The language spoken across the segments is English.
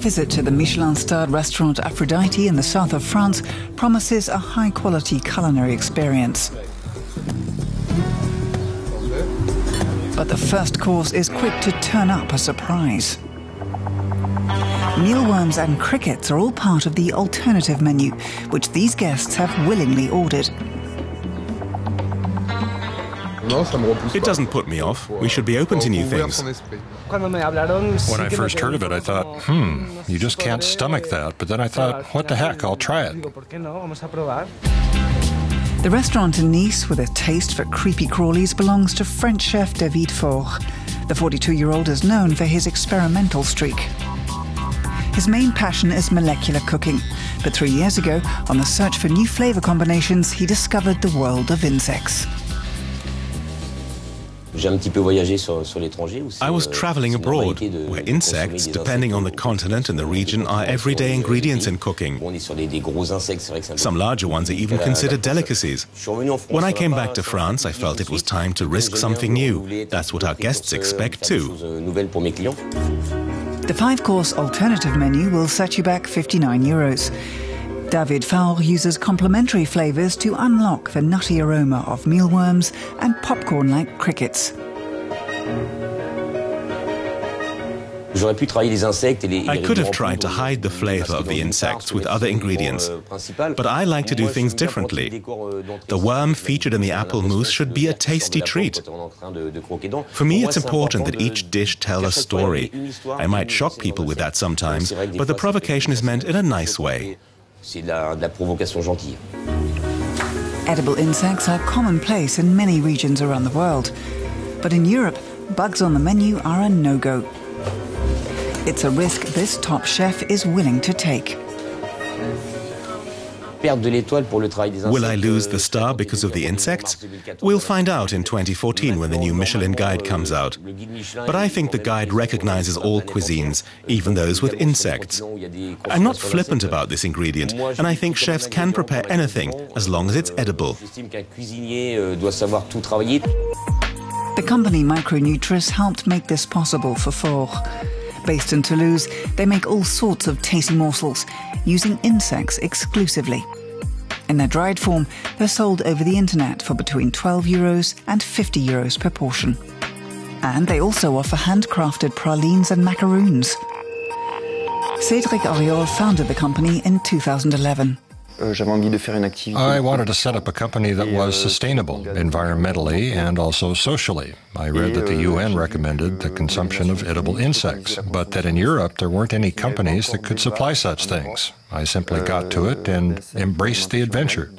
visit to the Michelin-starred restaurant Aphrodite in the south of France promises a high-quality culinary experience. But the first course is quick to turn up a surprise. Mealworms and crickets are all part of the alternative menu, which these guests have willingly ordered. It doesn't put me off. We should be open to new things. When I first heard of it, I thought, you just can't stomach that. But then I thought, what the heck, I'll try it. The restaurant in Nice, with a taste for creepy crawlies, belongs to French chef David Faure. The 42-year-old is known for his experimental streak. His main passion is molecular cooking, but 3 years ago, on the search for new flavor combinations, he discovered the world of insects. I was traveling abroad, where insects, depending on the continent and the region, are everyday ingredients in cooking. Some larger ones are even considered delicacies. When I came back to France, I felt it was time to risk something new. That's what our guests expect too. The 5-course alternative menu will set you back €59. David Faure uses complementary flavors to unlock the nutty aroma of mealworms and popcorn-like crickets. I could have tried to hide the flavor of the insects with other ingredients, but I like to do things differently. The worm featured in the apple mousse should be a tasty treat. For me, it's important that each dish tell a story. I might shock people with that sometimes, but the provocation is meant in a nice way. Edible insects are commonplace in many regions around the world. But in Europe, bugs on the menu are a no-go. It's a risk this top chef is willing to take. Will I lose the star because of the insects? We'll find out in 2014 when the new Michelin guide comes out. But I think the guide recognizes all cuisines, even those with insects. I'm not flippant about this ingredient, and I think chefs can prepare anything as long as it's edible. The company Micro-Nutris helped make this possible for Faure. Based in Toulouse, they make all sorts of tasty morsels, using insects exclusively. In their dried form, they're sold over the internet for between €12 and €50 per portion. And they also offer handcrafted pralines and macaroons. Cédric Auriol founded the company in 2011. I wanted to set up a company that was sustainable, environmentally and also socially. I read that the UN recommended the consumption of edible insects, but that in Europe there weren't any companies that could supply such things. I simply got to it and embraced the adventure.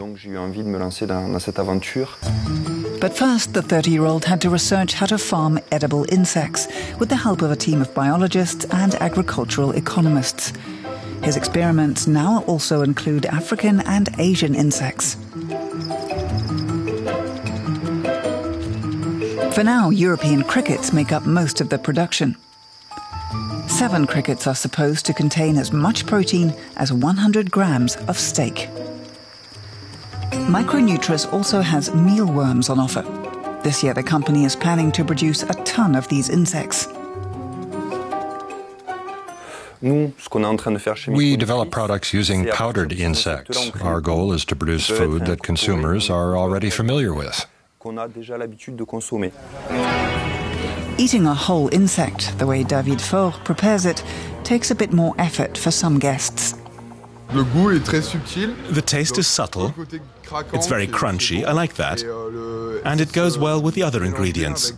But first, the 30-year-old had to research how to farm edible insects with the help of a team of biologists and agricultural economists. His experiments now also include African and Asian insects. For now, European crickets make up most of the production. 7 crickets are supposed to contain as much protein as 100 grams of steak. Micro-Nutris also has mealworms on offer. This year, the company is planning to produce a ton of these insects. We develop products using powdered insects. Our goal is to produce food that consumers are already familiar with. Eating a whole insect, the way David Faure prepares it, takes a bit more effort for some guests. The taste is subtle. It's very crunchy. I like that. And it goes well with the other ingredients.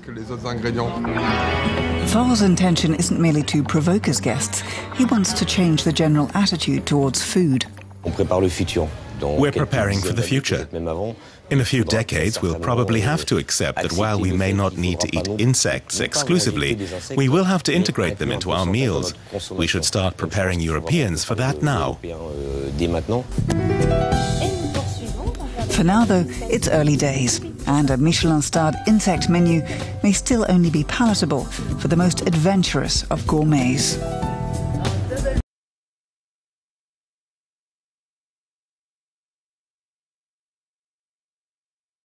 Faure's intention isn't merely to provoke his guests. He wants to change the general attitude towards food. We're preparing for the future. In a few decades, we'll probably have to accept that while we may not need to eat insects exclusively, we will have to integrate them into our meals. We should start preparing Europeans for that now. For now, though, it's early days, and a Michelin-starred insect menu may still only be palatable for the most adventurous of gourmets.